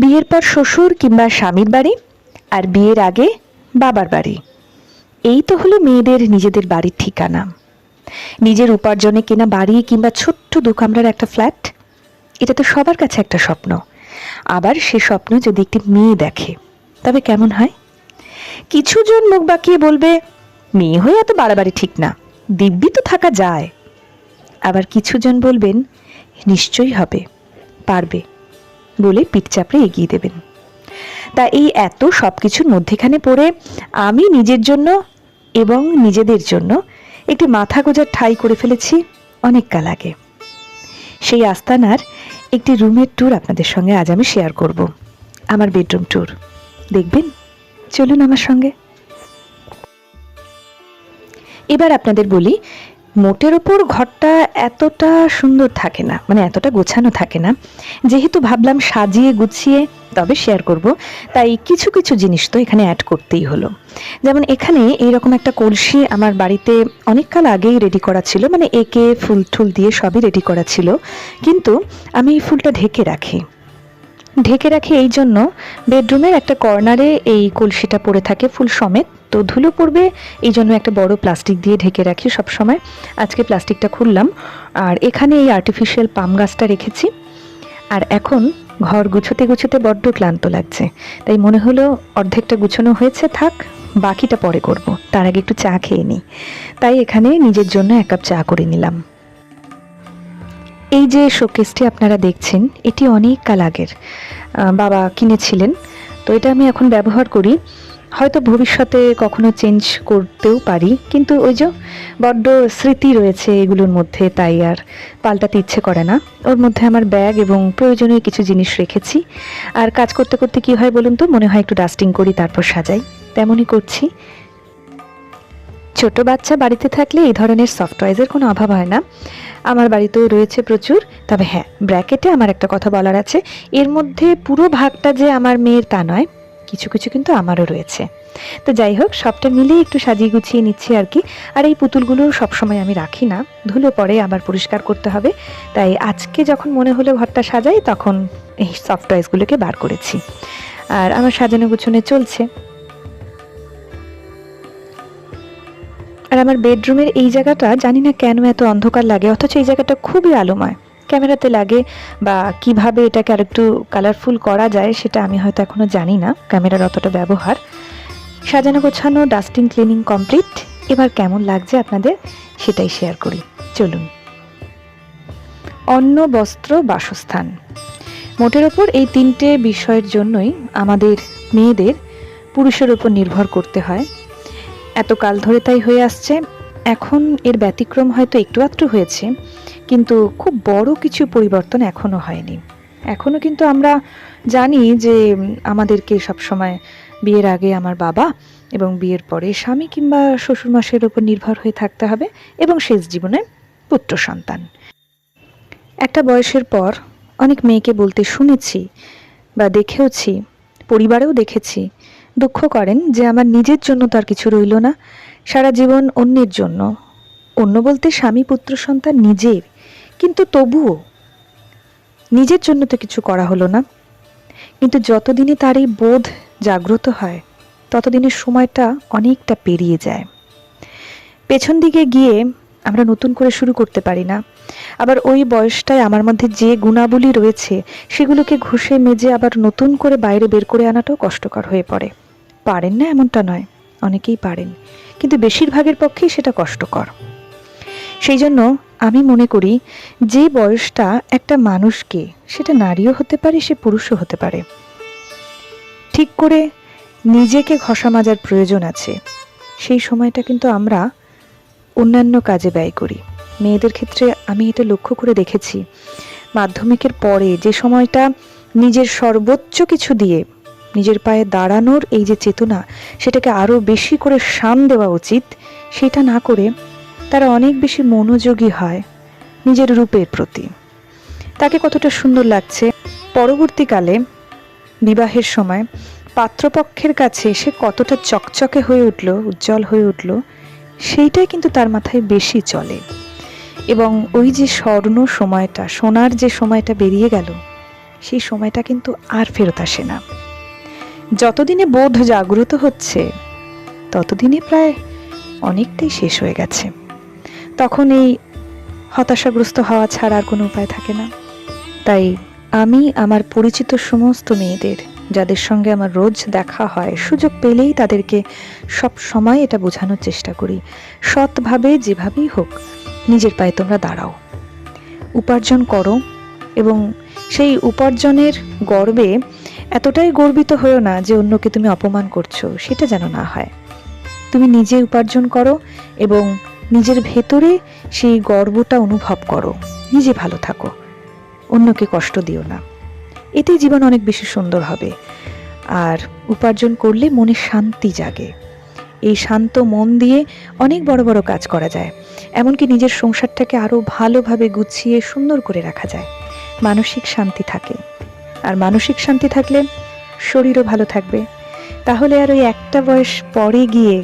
বিয়ের পর শ্বশুর কিংবা স্বামীর বাড়ি, আর বিয়ের আগে বাবার বাড়ি। এই তো হলো মেয়েদের নিজেদের বাড়ির ঠিকানা। নিজের উপার্জনে কেনা বাড়ি কিংবা ছোট্ট 2 কামরার একটা ফ্ল্যাট, এটা তো সবার কাছে একটা স্বপ্ন। আবার সে স্বপ্ন যদি একটি মেয়ে দেখে তবে কেমন হয়? কিছুজন মুখ বাঁকিয়ে বলবে, মেয়ে হয়ে এত বাড়াবাড়ি ঠিক না, দিব্যি তো থাকা যায়। আবার কিছুজন বলবেন, নিশ্চয়ই হবে, পারবে, বলে পিঠ চাপড়ে এগিয়ে দেবেন। তা এই এত সবকিছুর মধ্যেখানে পড়ে আমি নিজের জন্য এবং নিজেদের জন্য একটি মাথা গোঁজার ঠাঁই করে ফেলেছি অনেক কাল আগে। সেই আস্তানার একটি রুমের ট্যুর আপনাদের সঙ্গে আজ আমি শেয়ার করব, আমার বেডরুম ট্যুর। দেখবেন, চলুন আমার সঙ্গে। এবার আপনাদের বলি, মোটের ওপর ঘরটা এতটা সুন্দর থাকে না, মানে এতটা গোছানো থাকে না। যেহেতু ভাবলাম সাজিয়ে গুছিয়ে তবে শেয়ার করব, তাই কিছু কিছু জিনিস তো এখানে অ্যাড করতেই হলো। যেমন এখানে এইরকম একটা কলসি আমার বাড়িতে অনেক কাল আগেই রেডি করা ছিল, মানে একে ফুল টুল দিয়ে সবই রেডি করা ছিল, কিন্তু আমি এই ফুলটা ঢেকে রাখি এই জন্য বেডরুমের একটা কর্নারে এই কলসিটা পড়ে থাকে ফুল সমেত, তো ধুলো পড়বে এই জন্য একটা বড় প্লাস্টিক দিয়ে ঢেকে রাখি সব সময়। আজকে প্লাস্টিকটা খুললাম, আর এখানে এই আর্টিফিশিয়াল পাম গাছটা রেখেছি। আর এখন ঘর গুছোতে গুছোতে বড্ড ক্লান্ত লাগছে, তাই মনে হলো অর্ধেকটা গুছানো হয়েছে, থাক, বাকিটা পরে করব, তার আগে একটু চা খেয়ে নিই। তাই এখানে নিজের জন্য 1 কাপ চা করে নিলাম। এই যে শোকেসটি আপনারা দেখছেন, এটি অনেক কাল আগের, বাবা কিনেছিলেন, তো এটা আমি এখন ব্যবহার করি। হয়তো ভবিষ্যতে কখনো চেঞ্জ করতেও পারি, কিন্তু ওই যে বড্ড স্মৃতি রয়েছে এগুলোর মধ্যে, তাই আর পাল্টাতে ইচ্ছে করে না। ওর মধ্যে আমার ব্যাগ এবং প্রয়োজনীয় কিছু জিনিস রেখেছি। আর কাজ করতে করতে কি হয় বলুন তো, মনে হয় একটু ডাস্টিং করি তারপর সাজাই, তেমনই করছি। ছোট বাচ্চা বাড়িতে থাকলে এই ধরনের সফট টয়েজের কোনো অভাব হয় না। আমার বাড়িতেও রয়েছে প্রচুর। তবে হ্যাঁ, ব্র্যাকেটে আমার একটা কথা বলার আছে, এর মধ্যে পুরো ভাগটা যে আমার মেয়ের তা নয়, কিছু কিছু কিন্তু আমারও রয়েছে। তো যাই হোক, সবটা মিলিয়ে একটু সাজিয়ে গুছিয়ে নিচ্ছি আর কি। আর এই পুতুলগুলো সবসময় আমি রাখি না, ধুলো পরে আবার পরিষ্কার করতে হবে, তাই আজকে যখন মনে হলো ঘরটা সাজাই তখন এই সফট টয়েসগুলোকে বার করেছি। আর আমার সাজানো গুছানো চলছে। আর আমার বেডরুমের এই জায়গাটা জানি না কেন এত অন্ধকার লাগে, অথচ এই জায়গাটা খুবই আলোময়। ক্যামেরাতে লাগে বা কিভাবে এটাকে আরেকটু কালারফুল করা যায় সেটা আমি হয়তো এখনো জানি না, ক্যামেরার অতটা ব্যবহার। সাজানো গোছানো, ডাস্টিং ক্লিনিং কমপ্লিট। এবার কেমন লাগছে আপনাদের সেটাই শেয়ার করি, চলুন। অন্ন, বস্ত্র, বাসস্থান, মোটের ওপর এই 3টে বিষয়ের জন্যই আমাদের মেয়েদের পুরুষের উপর নির্ভর করতে হয়। এত কাল ধরে তাই হয়ে আসছে। এখন এর ব্যতিক্রম হয়তো একটু আধটু হয়েছে, কিন্তু খুব বড় কিছু পরিবর্তন এখনো হয়নি। এখনো কিন্তু আমরা জানি যে আমাদেরকে সবসময় বিয়ের আগে আমার বাবা এবং বিয়ের পরে স্বামী কিংবা শ্বশুরমশাইয়ের উপর নির্ভর হয়ে থাকতে হবে, এবং শেষ জীবনে পুত্র সন্তান। একটা বয়সের পর অনেক মেয়েকে বলতে শুনেছি বা দেখেওছি, পরিবারেও দেখেছি, দুঃখ করেন যে আমার নিজের জন্য তার কিছু রইল না, সারা জীবন অন্যের জন্য। অন্য বলতে স্বামী, পুত্র সন্তান, নিজের, কিন্তু তবুও নিজের জন্য তো কিছু করা হলো না। কিন্তু যতদিনে তার এই বোধ জাগ্রত হয় ততদিনের সময়টা অনেকটা পেরিয়ে যায়। পেছন দিকে গিয়ে আমরা নতুন করে শুরু করতে পারি না। আবার ওই বয়সটায় আমার মধ্যে যে গুণাবলী রয়েছে সেগুলোকে ঘষে মেজে আবার নতুন করে বাইরে বের করে আনাটাও কষ্টকর হয়ে পড়ে। পারেন না এমনটা নয়, অনেকেই পারেন, কিন্তু বেশিরভাগের পক্ষেই সেটা কষ্টকর। সেই জন্য আমি মনে করি যে বয়সটা একটা মানুষকে, সেটা নারীও হতে পারে, সে পুরুষও হতে পারে, ঠিক করে নিজেকে ঘষা মাজার প্রয়োজন আছে, সেই সময়টা কিন্তু আমরা অন্যান্য কাজে ব্যয় করি। মেয়েদের ক্ষেত্রে আমি এটা লক্ষ্য করে দেখেছি, মাধ্যমিকের পরে যে সময়টা নিজের সর্বোচ্চ কিছু দিয়ে নিজের পায়ে দাঁড়ানোর এই যে চেতনা, সেটাকে আরও বেশি করে শান দেওয়া উচিত, সেটা না করে তারা অনেক বেশি মনোযোগী হয় নিজের রূপের প্রতি। তাকে কতটা সুন্দর লাগছে, পরবর্তীকালে বিবাহের সময় পাত্রপক্ষের কাছে সে কতটা চকচকে হয়ে উঠল, উজ্জ্বল হয়ে উঠল, সেইটাই কিন্তু তার মাথায় বেশি চলে। এবং ওই যে স্বর্ণ সময়টা, সোনার যে সময়টা বেরিয়ে গেল, সেই সময়টা কিন্তু আর ফেরত আসে না। যতদিনে বোধ জাগ্রত হচ্ছে ততদিনে প্রায় অনেকটাই শেষ হয়ে গেছে। তখন এই হতাশাগ্রস্ত হওয়া ছাড়া আর কোনো উপায় থাকে না। তাই আমি আমার পরিচিত সমস্ত মেয়েদের, যাদের সঙ্গে আমার রোজ দেখা হয়, সুযোগ পেলেই তাদেরকে সব সময় এটা বোঝানোর চেষ্টা করি, সৎভাবে যেভাবেই হোক নিজের পায়ে তোমরা দাঁড়াও, উপার্জন করো, এবং সেই উপার্জনের গর্বে এতটাই গর্বিত হয়েও না যে অন্যকে তুমি অপমান করছো, সেটা যেন না হয়। তুমি নিজে উপার্জন করো এবং নিজের ভেতরে সেই গর্বটা অনুভব করো, নিজে ভালো থাকো, অন্যকে কষ্ট দিও না। এতেই জীবন অনেক বেশি সুন্দর হবে। আর উপার্জন করলে মনে শান্তি জাগে। এই শান্ত মন দিয়ে অনেক বড় বড় কাজ করা যায়, এমনকি নিজের সংসারটাকে আরো ভালোভাবে গুছিয়ে সুন্দর করে রাখা যায়। মানসিক শান্তি থাকে, আর মানসিক শান্তি থাকলে শরীরও ভালো থাকবে। তাহলে আর ওই একটা বয়স পরে গিয়ে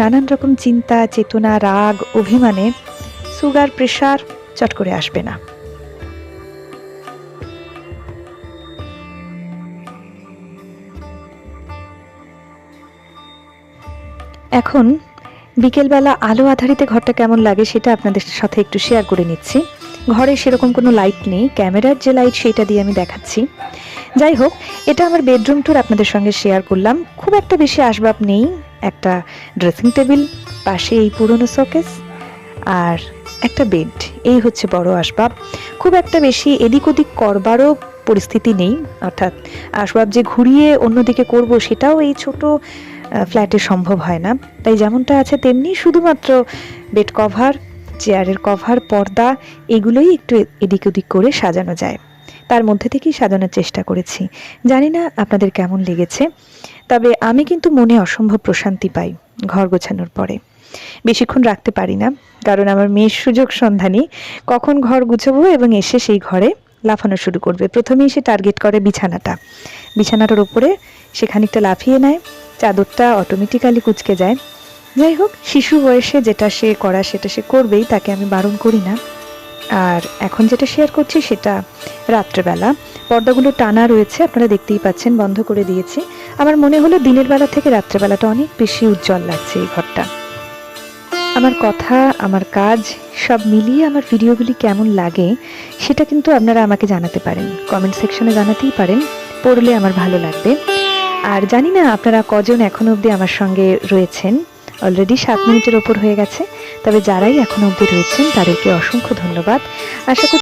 নানান রকম চিন্তা, চেতনা, রাগ, অভিমানে সুগার, প্রেশার চট করে আসবে না। এখন বিকেলবেলা আলো আধারিতে ঘরটা কেমন লাগে সেটা আপনাদের সাথে একটু শেয়ার করে নিচ্ছি। ঘরে সেরকম কোনো লাইট নেই, ক্যামেরার যে লাইট সেটা দিয়ে আমি দেখাচ্ছি। যাই হোক, এটা আমার বেডরুম ট্যুর আপনাদের সঙ্গে শেয়ার করলাম। খুব একটা বেশি আসবাব নেই, একটা ড্রেসিং টেবিল, পাশে এই পুরনো শোকেস আর একটা বেড, এই হচ্ছে বড় আসবাব। খুব একটা বেশি এদিক ওদিক করবারও পরিস্থিতি নেই, অর্থাৎ আসবাব যে ঘুরিয়ে অন্যদিকে করব সেটাও এই ছোট ফ্ল্যাটে সম্ভব হয় না। তাই যেমনটা আছে তেমনি শুধুমাত্র বেড কভার, চেয়ারের কভার, পর্দা, এগুলোই একটু এদিক ওদিক করে সাজানো যায়। তার মধ্যে থেকেই সাজানোর চেষ্টা করেছি। জানি না আপনাদের কেমন লেগেছে, তবে আমি কিন্তু মনে অসম্ভব প্রশান্তি পাই ঘর গোছানোর পরে। বেশিক্ষণ রাখতে পারি না, কারণ আমার মেয়ের সুযোগ সন্ধানী, কখন ঘর গুছাবো এবং এসে সেই ঘরে লাফানো শুরু করবে। প্রথমেই সে টার্গেট করে বিছানাটার উপরে সে খানিকটা লাফিয়ে নেয়, চাদরটা অটোমেটিক্যালি কুঁচকে যায়। যাই হোক, শিশু বয়সে যেটা সে করা সেটা সে করবেই, তাকে আমি বারণ করি না। আর এখন যেটা শেয়ার করছি সেটা রাত্রেবেলা। পর্দাগুলো টানা রয়েছে, আপনারা দেখতেই পাচ্ছেন, বন্ধ করে দিয়েছি। আমার মনে হলো দিনের বেলা থেকে রাত্রেবেলাটা অনেক বেশি উজ্জ্বল লাগছে এই ঘরটা। আমার কথা, আমার কাজ সব মিলিয়ে আমার ভিডিওগুলি কেমন লাগে সেটা কিন্তু আপনারা আমাকে জানাতে পারেন, কমেন্ট সেকশনে জানাতেই পারেন, পড়লে আমার ভালো লাগবে। আর জানি না আপনারা কজন এখনো অবধি আমার সঙ্গে রয়েছেন। অলরেডি 7 মিনিটের ওপর হয়ে গেছে, তবে যারাই এখনো অবধি রয়েছেন তাদেরকে অসংখ্য ধন্যবাদ। আশা